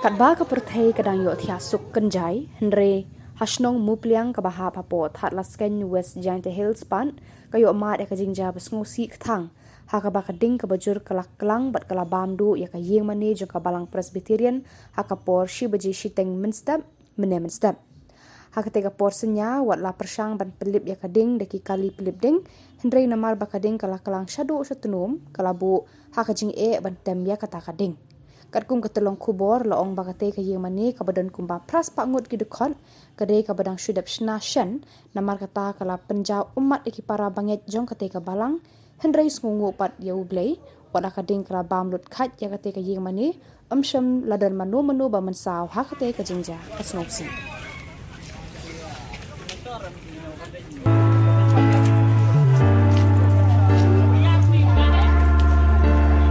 Kadba ka perthei kadang yo thia suk kanjai henre hasnong mupliang ka baha papo that lasken West Giant Hills pan kayo mat ya ka jingja basngo si thang ha ka ba ka ding ka bajur kalak klang bat kala bamdu ya ka yeng mane jo ka balang Presbyterian ha ka por shi baji shiteng minstep minstep ha ka tega por senya wat la persang ban pelip ya ka ding deki kali pelip ding henre namar ba ka ding kala klang shadu satunum kala bu ha ka jing ban tem ya kata ka ding kat kum ketelong kubor laong bagate ka yeng mani ka badan kumba pras pa ngut ki dekon kade ka badang shudap shna shen namar kata kala penjau umat iki para banget jong kate ka balang henrei sngungu pat yau blei wada ka ding kala bam lut khat ya kate ka yeng mani amsham ladan manu ba mensaw ha kate ka jingja asnopsi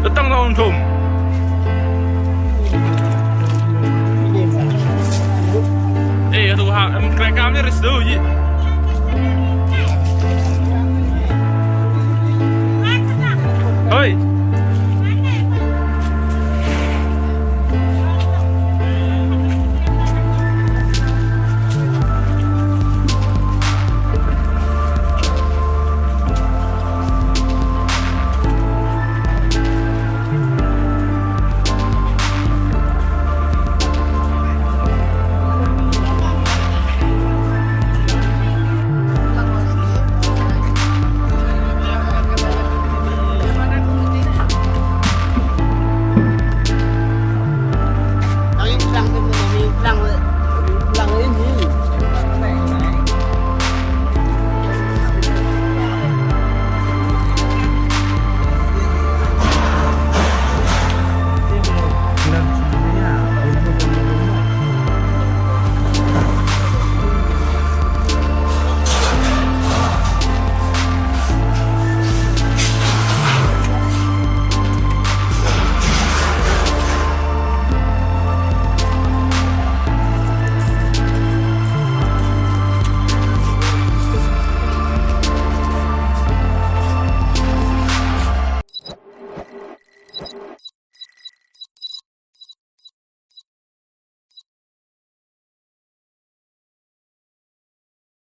datang tahun tum aduh keren kami restu ji hoi